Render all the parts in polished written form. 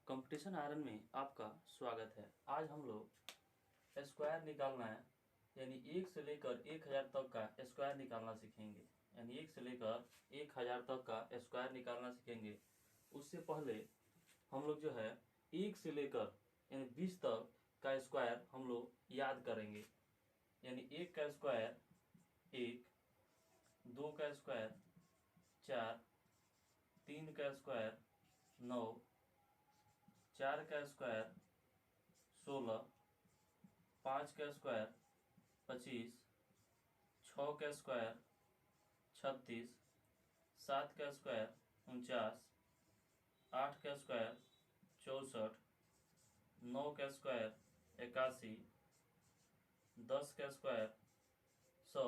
Competition iron में आपका स्वागत है। आज हम लोग स्क्वायर निकालना है, यानी 1 से लेकर 1000 तक का स्क्वायर निकालना सीखेंगे। यानी 1 से लेकर 1000 तक का स्क्वायर निकालना सीखेंगे। उससे पहले हम लोग जो है 1 से लेकर यानी 20 तक का स्क्वायर हम लोग याद करेंगे। यानी 1 का स्क्वायर 1, 2 का स्क्वायर 4, 3 का स्क्वायर 9, 4 का स्क्वायर 16, 5 का स्क्वायर 25, 6 का स्क्वायर 36, 7 का स्क्वायर 49, 8 का स्क्वायर 64, 9 का स्क्वायर 81, 10 का स्क्वायर 100,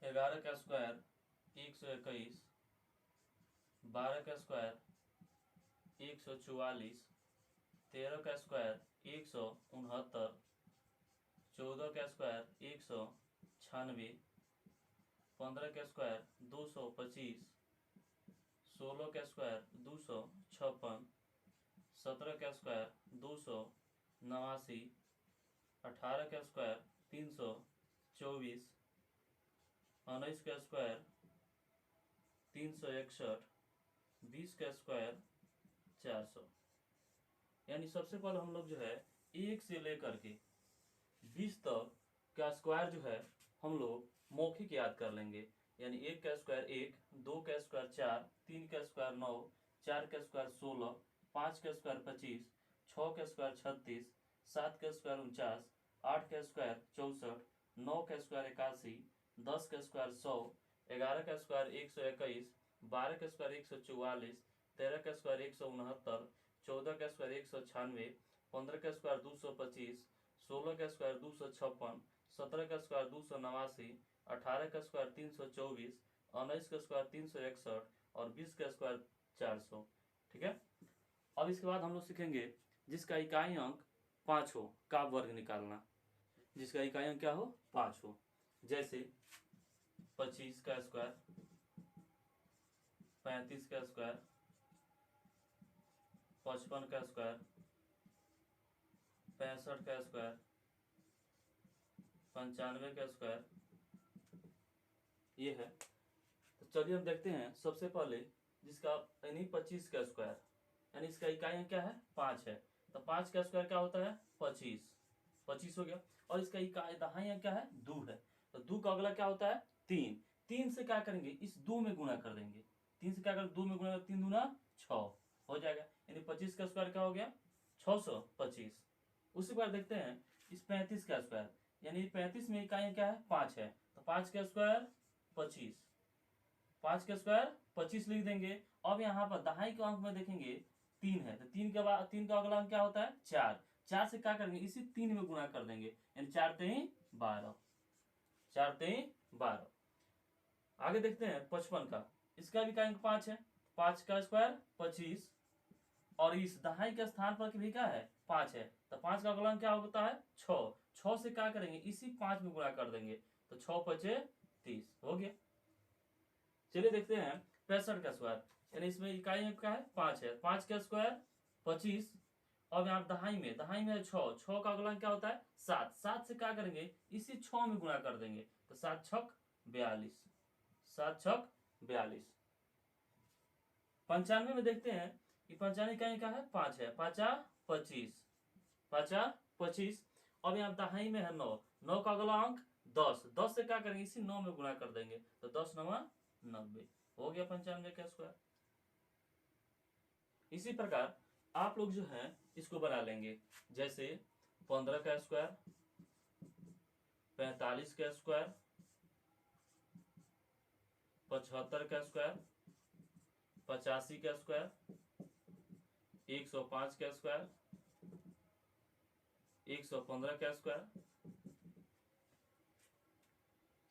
11 का स्क्वायर 121, 12 का स्क्वायर 144, 13 का स्क्वायर 169, 14 का स्क्वायर 196, 15 का स्क्वायर 225, 16 का स्क्वायर 256, 17 का स्क्वायर 289, 18 का स्क्वायर 324, 19 का स्क्वायर 361, 20 का स्क्वायर 400। यानी सबसे पहले हम लोग जो है 1 से लेकर के 20 तक का स्क्वायर जो है हम लोग मौखिक याद कर लेंगे। यानी 1 का स्क्वायर 1, 2 का स्क्वायर 4, 3 का स्क्वायर 9, 4 का स्क्वायर 16, 5 का स्क्वायर 25, 6 का स्क्वायर 36, 7 का स्क्वायर 49, 8 का स्क्वायर 64, 9 का स्क्वायर 81, 10 का स्क्वायर 100, 11 का स्क्वायर 121, 12 का स्क्वायर 144, 13 का स्क्वायर 169, 14 का स्क्वायर 196, 15 का स्क्वायर 225, 16 का स्क्वायर 256, 17 का स्क्वायर 289, 18 का स्क्वायर 324, 19 का स्क्वायर 361 और 20 का स्क्वायर 400। ठीक है। अब इसके बाद हम लोग सीखेंगे जिसका इकाई अंक 5 हो का वर्ग निकालना। जिसका इकाई अंक क्या हो? 5 हो। जैसे 25 का स्क्वायर, 35 का स्क्वायर, 55 का स्क्वायर, 65 का स्क्वायर, 95 का स्क्वायर, ये है। तो चलिए हम देखते हैं सबसे पहले जिसका यानी 25 का स्क्वायर, यानी इसका इकाई अंक क्या है? 5 है। तो 5 का स्क्वायर क्या होता है? 25। 25 हो गया। और इसका इकाई दहाई अंक क्या है? 2 है। तो 2 का अगला क्या होता है? 3। 3 से क्या करेंगे? इस 2 में गुणा कर देंगे। 3 से क्या करें? 2 में गुणा, 3 दूना 6 हो जाएगा। यानी 25 का स्क्वायर क्या हो गया? 625। उसी बार देखते हैं इस 35 का स्क्वायर, यानी 35 में इकाई क्या है? 5 है। तो 5 का स्क्वायर 25, 5 का स्क्वायर 25 लिख देंगे। अब यहाँ पर दहाई के अंक में देखेंगे 3 है। तो 3 के बाद 3 का अगला अंक क्या होता है? 4। 4 से क्या करेंगे? इसी 3 में गुणा कर देंगे, यानी 4 3 12, 4 3 12। आगे देखते हैं 55 का, इसका भी अंक 5 है। 5 का स्क्वायर 25 और इस दहाई के स्थान पर भी क्या है? 5 है। तो 5 का अगला अंक क्या होता है? 6। 6 से क्या करेंगे? इसी 5 में गुणा कर देंगे। तो 6 5 30 हो गया। चलिए देखते हैं 65 का स्क्वायर, यानी इसमें इकाई अंक का है? 5 है। 5 का स्क्वायर 25। अब यहाँ दहाई में है 6। 6 का अगला अंक क्या होता है? 7। 7 से क्या करेंगे? इसी 6 में गुणा कर देंगे। तो 7 छक 42, 7 छक 42। 95 में देखते हैं कि 95 का क्या है? 5 है। 5 25, 5 25। अब यहाँ दहाई में है 9। 9 का अगला अंक 10। 10 से क्या करेंगे? इसी 9 में गुणा कर देंगे। तो 10 9 90 हो गया 95 का स्क्वायर। इसी प्रकार आप लोग जो है इसको बना लेंगे। जैसे 15 का स्क्वायर, 45 का स्क्वायर, 75 का स्क्वायर, 85 का स्क्वायर, 105 का स्क्वायर, 115 का स्क्वायर।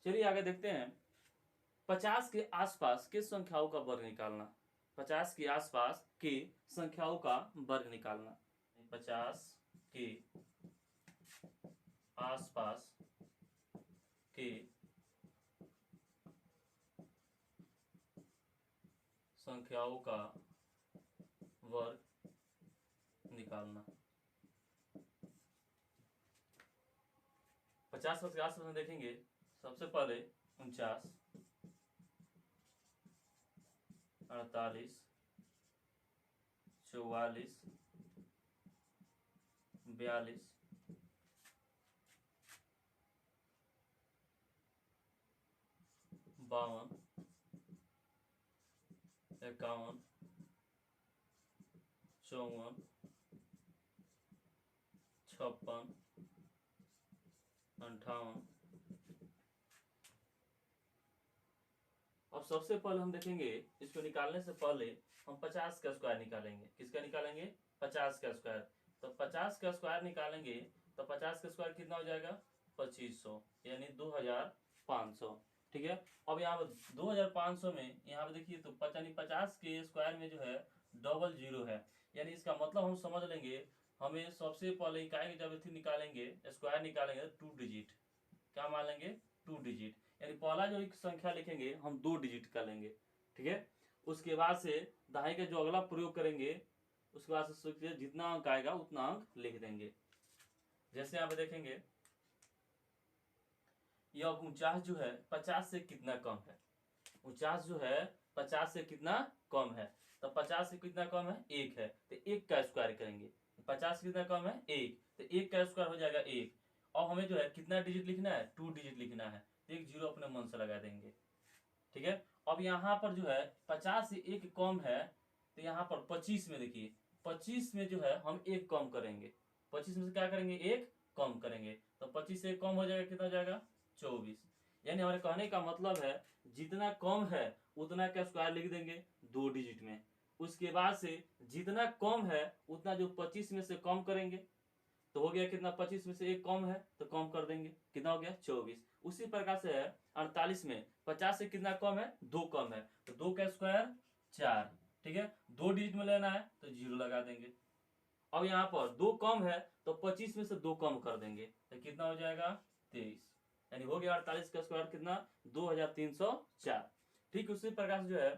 चलिए आगे देखते हैं 50 के आसपास के संख्याओं का वर्ग निकालना। 50 के आसपास के संख्याओं का वर्ग निकालना। 50 के आसपास के संख्याओं का वर्ग निकालना। 50 वर्ग के आसपास में देखेंगे, सबसे पहले 49, 48, 44, 42, 52, 51, 54, 56, 58। अब सबसे पहले हम देखेंगे, इसको निकालने से पहले हम 50 का स्क्वायर निकालेंगे। किसका निकालेंगे? 50 का स्क्वायर। तो 50 का स्क्वायर निकालेंगे तो 50 का स्क्वायर कितना हो जाएगा? 2500, यानी 2500। ठीक है। अब यहाँ पर 2500 में यहाँ पे देखिए तो 50 के स्क्वायर में जो है डबल जीरो है, यानी इसका मतलब हम समझ लेंगे, हमें सबसे पहले इकाई की जब निकालेंगे, स्क्वायर निकालेंगे 2 डिजिट। क्या मान लेंगे? 2 डिजिट। यानी पहला जो एक संख्या लिखेंगे हम 2 डिजिट का लेंगे। ठीक है। उसके बाद से दहाई का जो अगला प्रयोग करेंगे, उसके बाद से जितना अंक आएगा उतना अंक लिख देंगे। जैसे यहाँ पे देखेंगे, यह 49 जो है 50 से कितना कम है? 49 जो है 50 से कितना कम है? तो 50 से कितना कम है? 1 है, तो 1 का स्क्वायर करेंगे। 50 कितना कम है? 1, तो 1 का स्क्वायर हो जाएगा 1। और हमें जो है कितना डिजिट लिखना है? 2 डिजिट लिखना है, तो एक जीरो अपने मन से लगा देंगे। ठीक है। अब यहाँ पर जो है 50 से 1 कम है, तो यहाँ पर 25 में देखिए, 25 में जो है हम 1 कम करेंगे। 25 में से क्या करेंगे? 1 कम करेंगे, तो 25 से 1 कम हो जाएगा, कितना हो जाएगा? 24। यानी हमारे कहने का मतलब है जितना कम है उतना का स्क्वायर लिख देंगे 2 डिजिट में। उसके बाद से जितना कम है उतना जो 25 में से कम करेंगे, तो हो गया कितना? 25 में से 1 कम है तो कम कर देंगे, कितना हो गया? 24। उसी प्रकार से है 48 में 50 से कितना कम है? 2 कम है, तो 2 का स्क्वायर 4। ठीक है। 2 डिजिट में लेना है तो जीरो लगा देंगे। अब यहाँ पर 2 कम है तो 25 में से 2 कम कर देंगे, तो कितना हो जाएगा? 23। यानी हो गया 48 का स्क्वायर कितना? 2304। ठीक उसी प्रकार से जो है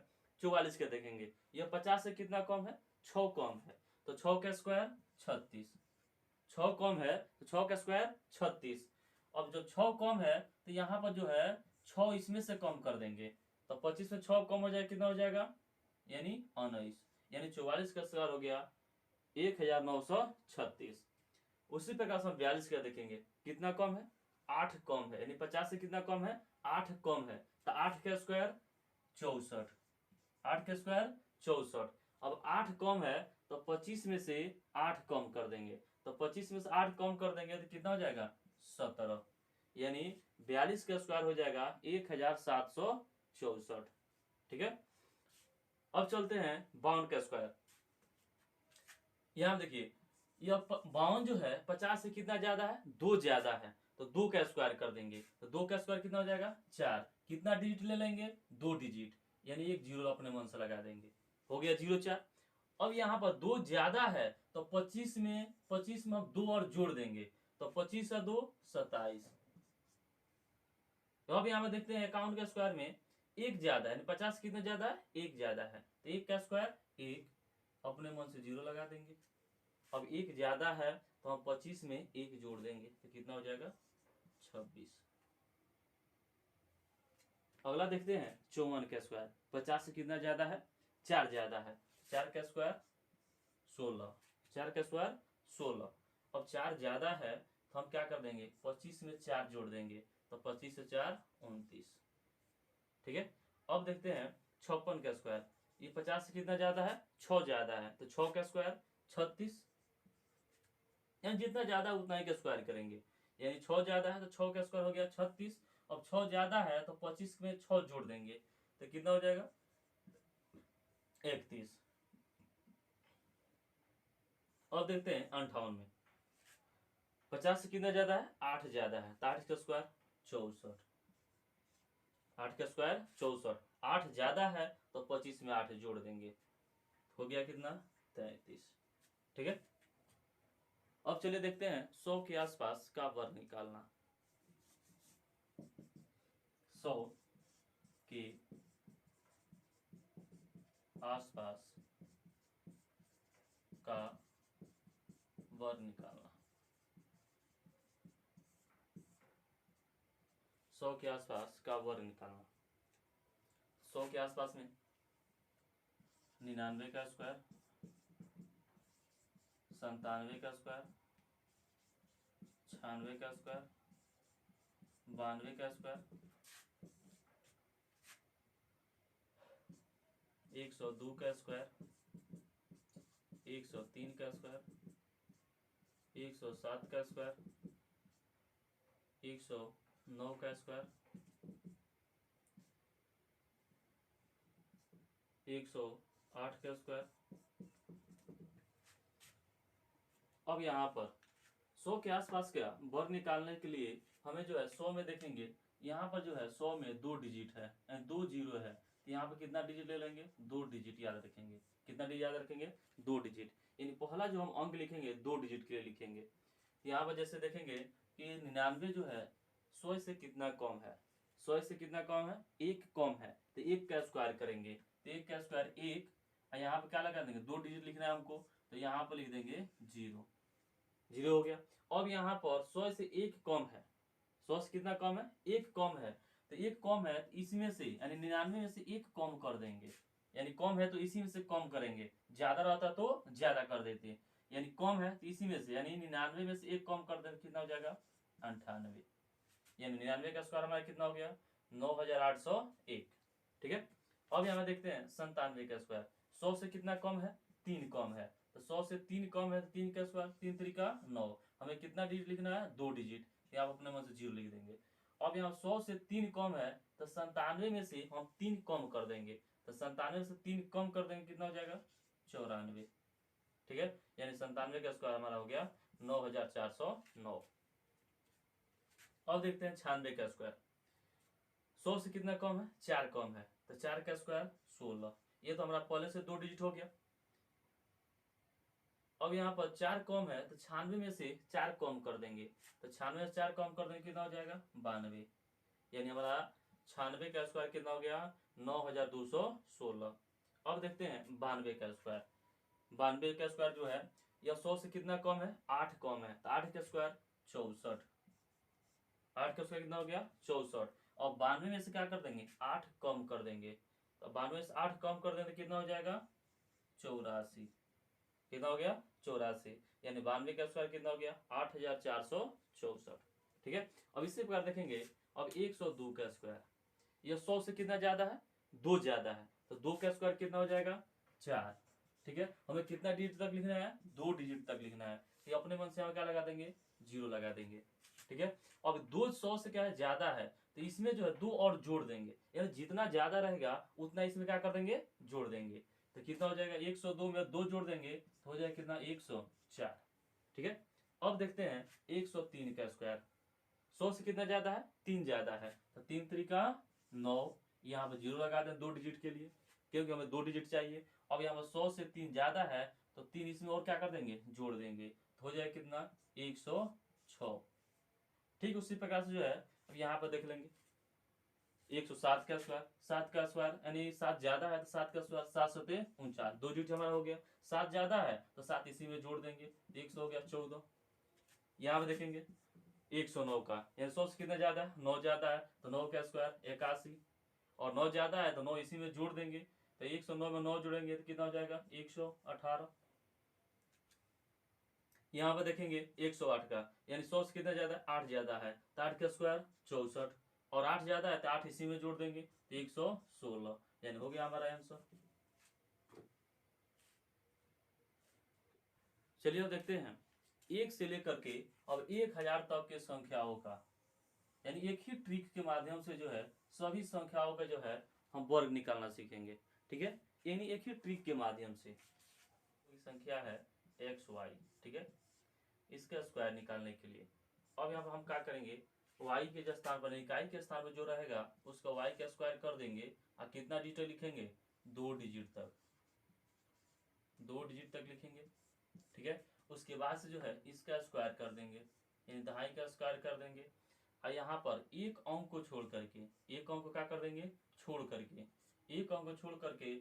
44 का देखेंगे, यह 50 से कितना कम है? 6 कम है, तो 6 का स्क्वायर 36। 6 कम है तो 6 का स्क्वायर 36। अब जो 6 कम है तो यहाँ पर जो है 6 इसमें से कम कर देंगे, तो 25 में 6 कम हो जाएगा, कितना हो जाएगा? यानी 19। यानी 44 का स्क्वायर हो गया 1936। उसी प्रकार से हम 42 का देखेंगे, कितना कम है? 8 कम है, यानी 50 से कितना कम है? 8 कम है, तो 8 का स्क्वायर 64। 8 का स्क्वायर 64। अब 8 कम है तो 25 में से 8 कम कर देंगे, तो 25 में से 8 कम कर देंगे तो कितना हो जाएगा? 17। यानी 42 का स्क्वायर हो जाएगा 1764। ठीक है। अब चलते हैं 52 का स्क्वायर। यहां देखिए, यह 52 जो है 50 से कितना ज्यादा है? 2 ज्यादा है, तो 2 का स्क्वायर कर देंगे, तो 2 का स्क्वायर कितना हो जाएगा? 4। कितना डिजिट ले लेंगे? 2 डिजिट, यानी एक जीरो अपने मन से लगा देंगे, हो गया 04। अब यहाँ पर 2 ज्यादा है तो 25 में हम 2 और जोड़ देंगे, तो 25 और 2 27। तो अब यहाँ पे देखते हैं अकाउंट के स्क्वायर में 1 ज्यादा है, 50 कितना ज्यादा है? 1 ज्यादा है, तो 1 का स्क्वायर 1, अपने मन से जीरो लगा देंगे। अब 1 ज्यादा है तो हम 25 में 1 जोड़ देंगे, तो कितना हो जाएगा? 26। अगला देखते हैं 54 का स्क्वायर। 50 से कितना ज्यादा है? 4 ज्यादा है, 4 का स्क्वायर 16। 4 का स्क्वायर 16। अब 4 ज्यादा है तो हम क्या कर देंगे? 25 में 4 जोड़ देंगे, तो 25 से 4 29। ठीक है। अब देखते हैं 56 का स्क्वायर। ये 50 से कितना ज्यादा है? 6 ज्यादा है, तो 6 का स्क्वायर 36। यानी जितना ज्यादा उतना ही का स्क्वायर करेंगे, यानी 6 ज्यादा है तो 6 का स्क्वायर हो गया 36। अब 6 ज्यादा है तो 25 में 6 जोड़ देंगे, तो कितना हो जाएगा? 31। अब देखते हैं 58 में। 50 से कितना ज्यादा है? 8 ज्यादा है, तो 8 का स्क्वायर 64। 8 का स्क्वायर 64। 8 ज्यादा है तो 25 में 8 जोड़ देंगे, हो गया कितना? 33। ठीक है। अब चलिए देखते हैं 100 के आसपास का वर्ग निकालना। 100 के आसपास वर्ग निकालना, 100 के आसपास का वर्ग निकालना। 100 के आसपास में 99 का स्क्वायर, 97 का स्क्वायर, 96 का स्क्वायर, 92 का स्क्वायर, 102 का स्क्वायर, 103 का स्क्वायर, 107 का स्क्वायर, 109 का स्क्वायर, 108 का स्क्वायर। अब यहाँ पर 100 के आसपास का वर्ग निकालने के लिए हमें जो है 100 में देखेंगे, यहाँ पर जो है 100 में 2 डिजिट है, 2 जीरो है, तो यहाँ पर कितना डिजिट ले लेंगे, 2 डिजिट याद रखेंगे। कितना डिजिट याद रखेंगे, 2 डिजिट। यानी पहला जो हम अंक लिखेंगे 2 डिजिट के लिए लिखेंगे। यहाँ पर जैसे देखेंगे कि 99 जो है 100 से कितना कम है, 100 से कितना कम है, 1 कम है, तो 1 का स्क्वायर करेंगे, तो 1 का स्क्वायर 1, यहाँ पर क्या लगा देंगे, 2 डिजिट लिखना है हमको, तो यहाँ पर लिख देंगे 0, 0 हो गया। अब यहाँ पर 100 से 1 कम है, 100 से कितना कम है, 1 कम है, तो 1 कम है, इसमें से यानी 99 में से 1 कम कर देंगे, यानी कम है तो इसी में से कम करेंगे, ज्यादा रहता तो ज्यादा कर देते, यानी कम है तो इसी में से, यानी 99 में से 1 कम कर देंगे, कितना हो जाएगा, 98, यानी 99 का स्क्वायर हमारा कितना हो गया, 9801। ठीक है। अब यहाँ देखते हैं 97 का स्क्वायर, 100 से कितना कम है, 3 कम है, तो 100 से 3 कम है तो 3 का स्क्वायर, 3 3 9, हमें कितना डिजिट लिखना है, 2 डिजिट, या आप अपने मन से 0 लिख देंगे। अब यहाँ 100 से 3 कम है तो 97 में से हम 3 कम कर देंगे, तो 97 से 3 कम कर देंगे, कितना हो जाएगा, 94। ठीक है, यानी 97 का स्क्वायर हमारा हो गया 9409। अब देखते हैं 96 का स्क्वायर, 100 से कितना कम है, 4 कम है, तो 4 का स्क्वायर 16, ये तो हमारा पहले से 2 डिजिट हो गया। अब यहाँ पर 4 कम है तो 96 में से 4 कम कर देंगे, तो 96 से 4 कम कर देंगे, कितना हो जाएगा, 92, यानी हमारा 96 का स्क्वायर कितना हो गया, 9216। अब देखते हैं 92 का स्क्वायर, 92 का स्क्वायर जो है यह 100 से कितना कम है, 8 कम है, तो 8 का स्क्वायर 64, 8 का स्क्वायर कितना हो गया, 64। और 92 में से क्या कर देंगे, 8 कम कर देंगे, तो 92 से 8 कम कर देंगे, कितना हो जाएगा, 84, कितना हो गया, 84, यानी 92 का स्क्वायर कितना हो गया, 8464। ठीक है। अब इसी प्रकार देखेंगे, अब 102 का स्क्वायर, यह 100 से कितना ज्यादा है, 2 ज्यादा है, तो 2 का स्क्वायर कितना हो जाएगा, 4। ठीक है, हमें कितना डिजिट तक लिखना है, 2 डिजिट तक लिखना है, तो अपने मन से हम क्या लगा देंगे, 0 लगा देंगे। ठीक है। अब 2 100 से क्या है, ज्यादा है, तो इसमें जो है 2 और जोड़ देंगे, यानी जितना ज्यादा रहेगा उतना इसमें क्या कर देंगे, जोड़ देंगे, तो कितना हो जाएगा, 102 में 2 जोड़ देंगे तो हो जाएगा कितना, 104। ठीक है। अब देखते हैं 103 का स्क्वायर, 100 से कितना ज्यादा है, 3 ज्यादा है, तो 3 3 9, यहाँ पे 0 लगा दें 2 डिजिट के लिए, क्योंकि हमें 2 डिजिट चाहिए। अब यहाँ पर 100 से 3 ज्यादा है तो 3 इसमें और क्या कर देंगे, जोड़ देंगे, तो हो जाएगा कितना, 106। ठीक उसी प्रकार से जो है अब यहाँ पर देख लेंगे 107 का स्क्वायर, 7 का स्क्वायर यानी 7 ज्यादा है तो 7 का स्क्वायर 7 7 49, 2 डिजिट हमारा हो गया, 7 ज्यादा है तो 7 इसी में जोड़ देंगे, 100 हो गया 14। यहाँ पे देखेंगे 109 का, यानी 100 से कितना ज्यादा है, 9 ज्यादा है, तो 9 का स्क्वायर 81, और 9 ज्यादा है तो 9 इसी में जोड़ देंगे, तो 109 में 9 जोड़ेंगे तो कितना हो जाएगा, 118। यहाँ पर देखेंगे 108 का, यानी 100 से कितना ज्यादा है, 8 ज्यादा है, तो 8 का स्क्वायर 64, और 8 ज्यादा है तो 8 इसी में जोड़ देंगे, तो 116, यानी हो गया हमारा आंसर। चलिए अब देखते हैं 1 से लेकर के अब 1000 तक के संख्याओं का, यानी एक ही ट्रिक के माध्यम से जो है सभी संख्याओं का जो है हम वर्ग निकालना सीखेंगे। ठीक है, यानी एक ही ट्रिक के माध्यम से कोई संख्या है एक्स वाई, ठीक है, इसका स्क्वायर निकालने के लिए अब यहाँ पर हम क्या करेंगे, y के जो स्थान पर इकाई के स्थान पर जो रहेगा उसका y का स्क्वायर कर देंगे, और कितना डिजिट लिखेंगे, 2 डिजिट तक, 2 डिजिट तक लिखेंगे। ठीक है, उसके बाद से जो है इसका स्क्वायर कर देंगे, यानी दहाई का स्क्वायर कर देंगे, और यहाँ पर एक अंक को छोड़ करके, एक अंक को क्या कर देंगे, छोड़ करके, एक अंक को छोड़ करके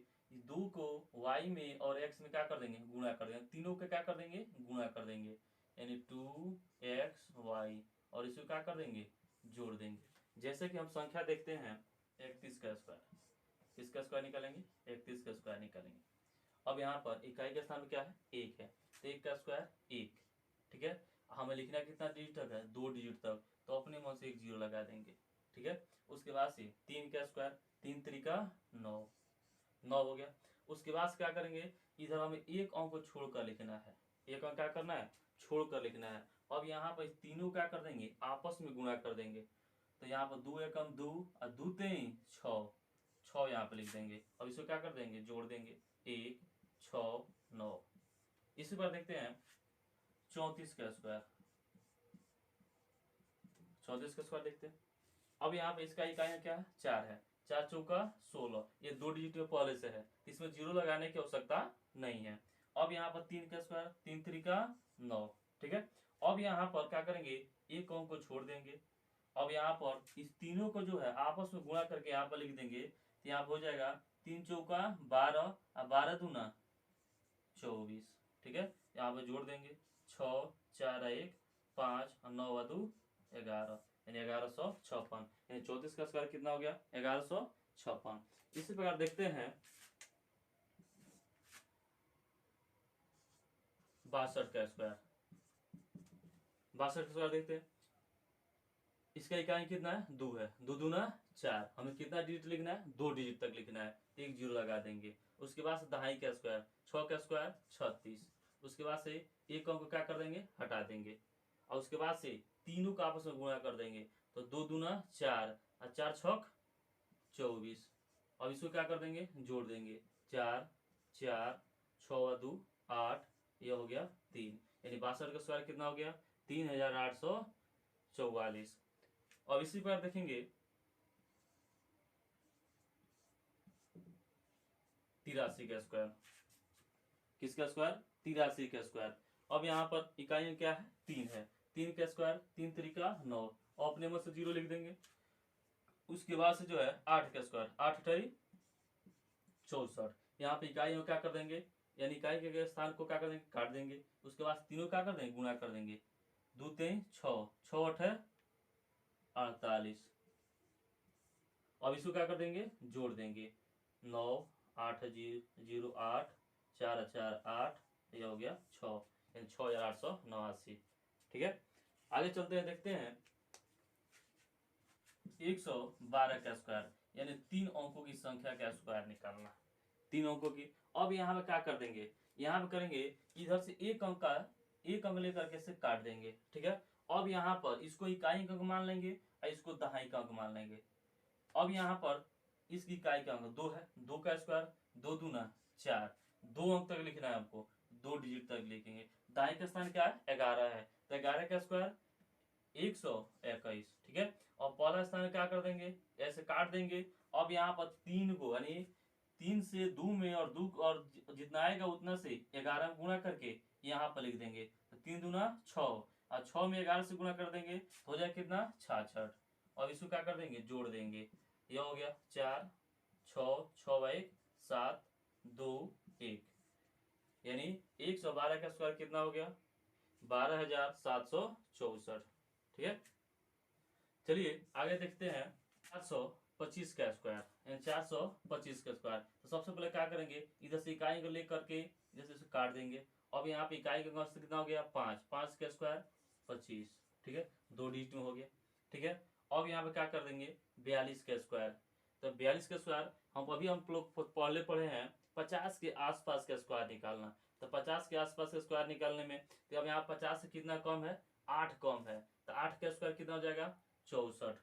2 को y में और x में क्या कर देंगे, गुणा कर देंगे, तीनों के क्या कर देंगे, गुणा कर देंगे, यानी 2xy, और इसको क्या कर देंगे, जोड़ देंगे। जैसे कि हम संख्या देखते हैं 31 का स्क्वायर, किसका स्क्वायर निकालेंगे, 31 का स्क्वायर निकालेंगे। अब यहाँ पर इकाई के स्थान में क्या है, 1 है, तो 1 का स्क्वायर 1, ठीक है। हमें लिखना कितना डिजिट तक है, 2 डिजिट तक, तो अपने मन से एक जीरो लगा देंगे, ठीक है। उसके बाद से 3 का स्क्वायर, 3 3 9, 9 हो गया। उसके बाद क्या करेंगे, इधर हमें एक अंक को छोड़कर लिखना है, एक अंक क्या करना है, छोड़कर लिखना है। अब यहाँ पर तीनों क्या कर देंगे, आपस में गुणा कर देंगे, तो यहाँ पर 2 एकम 2 और 2 3 6, 6 यहाँ पे लिख देंगे। अब इसको क्या कर देंगे, जोड़ देंगे, 1 6 9। इसी पर देखते हैं 34 का स्क्वायर, 34 का स्क्वायर देखते हैं। अब यहाँ पे इसका इकाई क्या है, 4 है, 4 चौका 16, ये 2 डिजिट में पहले से है, इसमें जीरो लगाने की आवश्यकता नहीं है। अब यहाँ पर 3 का स्क्वायर, 3 3 9, ठीक है। अब यहाँ पर क्या करेंगे, एक अंक को छोड़ देंगे। अब यहाँ पर इस तीनों को जो है आपस में गुणा करके यहाँ पर लिख देंगे, तो यहाँ पर हो जाएगा 3 चौका 12 और 12 दूना 24, ठीक है। यहाँ पे जोड़ देंगे, 6 4 1 5 और 9 2 11, यानी 1156, यानी 34 का स्क्वायर कितना हो गया, 1156। इसी प्रकार देखते हैं 62 का स्क्वायर, 62 का स्क्वायर देखते हैं। इसका इकाई कितना है, 2 है, 2 दूना 4, हमें कितना डिजिट लिखना है, 2 डिजिट तक लिखना है, एक जीरो लगा देंगे। उसके बाद से 2.5 का स्क्वायर, 6 का स्क्वायर 36, उसके बाद से एक अंक को क्या कर देंगे, हटा देंगे, और उसके बाद से तीनों का आपस में गुणा कर देंगे, तो 2 दूना 4 और 4 छक 24। अब इसको क्या कर देंगे, जोड़ देंगे, 4 4 6 2 8, ये हो गया 3, यानी 62 का स्क्वायर कितना हो गया, 3844। अब इसी पर देखेंगे 83 का स्क्वायर, किसका स्क्वायर, 83 का स्क्वायर। अब यहाँ पर इकाई क्या है, 3 है, 3 का स्क्वायर, 3 3 9, और अपने में से जीरो लिख देंगे। उसके बाद से जो है 8 का स्क्वायर, 8 8 64, यहाँ पे इकाई में क्या कर देंगे, यानी इकाई के स्थान को क्या कर देंगे, काट देंगे। उसके बाद तीनों क्या कर देंगे, गुणा कर देंगे, 2 3 6, 6 8 48। अब इसको क्या कर देंगे, जोड़ देंगे, 9 8 0 8 4 4 8, यह हो गया 6, यानी 6889, ठीक है। आगे चलते हैं, देखते हैं 112 का स्क्वायर, यानी 3 अंकों की संख्या का स्क्वायर निकालना, 3 अंकों की। अब यहाँ पे क्या कर देंगे, यहाँ पे करेंगे, इधर से एक अंक का एक अंक लेकर के से काट देंगे, ठीक है। अब यहाँ पर इसको इकाई का अंक मान लेंगे और इसको दहाई का अंक मान लेंगे। अब यहाँ पर इसकी इकाई का अंक 2 है, 2 का स्क्वायर, 2 दूना 4, 2 अंक तक लिखना है हमको, 2 डिजिट तक लिखेंगे। दाएं का स्थान क्या है, 11 है, तो 11 का स्क्वायर 121, ठीक है। और पहला स्थान क्या कर देंगे, ऐसे काट देंगे। अब यहाँ पर 3 को, यानी 3 से 2 में और 2 और जितना आएगा उतना से 11 में गुणा करके यहाँ पर लिख देंगे, तो 3 दूना 6, और 6 में 11 से गुणा कर देंगे, तो हो जाए कितना, 66। और इसको क्या कर देंगे, जोड़ देंगे, यह हो गया 4 6 6 1 7 2 1, यानी 112 का स्क्वायर कितना हो गया, 12764, ठीक है। चलिए आगे देखते हैं 425 का स्क्वायर, यानी 425 का स्क्वायर। तो सबसे पहले क्या करेंगे, इधर से इकाई को लेकर के इधर से काट देंगे। अब यहाँ पे इकाई का औसत कितना हो गया, 5, 5 का स्क्वायर 25, ठीक है, 2 डिजिट में हो गया, ठीक है। अब यहाँ पे क्या कर देंगे, 42 का स्क्वायर। तो 42 का स्क्वायर हम लोग पहले पढ़े हैं 50 के आसपास का स्क्वायर निकालना। तो 50 के आसपास का स्क्वायर निकालने में, तो अब यहाँ 50 से कितना कम है, 8 कम है, तो 8 का स्क्वायर कितना हो जाएगा, 64,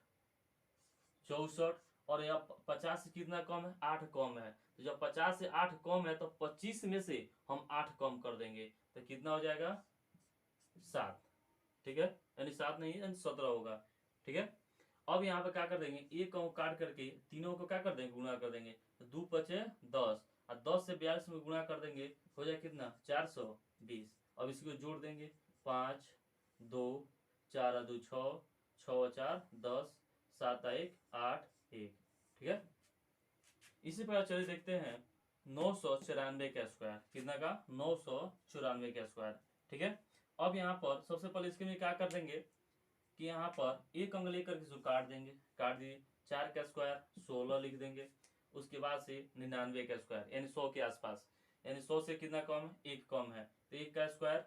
64। और यहाँ 50 से कितना कम है, 8 कम है, तो जब 50 से 8 कम है तो 25 में से हम 8 कम कर देंगे, तो कितना हो जाएगा, 7, ठीक है, यानी 7 नहीं, यानी 17 होगा, ठीक है। अब यहाँ पे क्या कर देंगे, एक अंक काट करके तीनों को क्या कर देंगे, गुणा कर देंगे, तो 2 5 10, और 10 से 42 में गुणा कर देंगे, हो जाए कितना, 420। अब इसको जोड़ देंगे, 5 2 4 2 6 6 4 10 7 1 8 1, ठीक है। इसी प्रकार चलिए देखते हैं 994 का स्क्वायर, कितना का, 994 का स्क्वायर, ठीक है। अब यहाँ पर सबसे पहले इसके लिए क्या कर देंगे कि यहाँ पर एक अंक लेकर के इसको काट देंगे, काट दिए, 4 का स्क्वायर 16 लिख देंगे, उसके बाद से 99 का स्क्वायर यानी 100 के आसपास, यानी 100 से कितना कम है, 1 कम है, तो 1 का स्क्वायर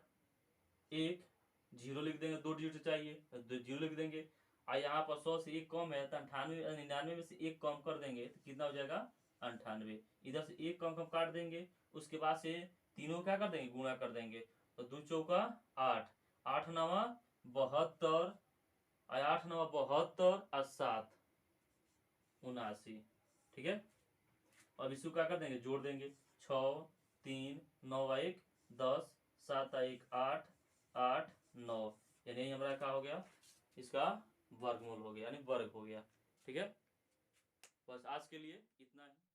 1, 0 लिख देंगे, 2 डिजिट चाहिए तो 0 लिख देंगे। और यहाँ पर 100 से 1 कम है तो 98 99 में से 1 कम कर देंगे तो कितना हो जाएगा 98, इधर से 1 कम कम काट देंगे, उसके बाद से तीनों क्या कर देंगे, गुणा कर देंगे, तो 2 चौका 8, 8 नवा 72, 8 नवा 72 और 7 79, ठीक है। अब इसको क्या कर देंगे, जोड़ देंगे, 6 3 9 1 10 7 1 8 8 9, यानी हमारा क्या हो गया, इसका वर्गमूल हो गया यानी वर्ग हो गया, ठीक है। बस आज के लिए इतना ही।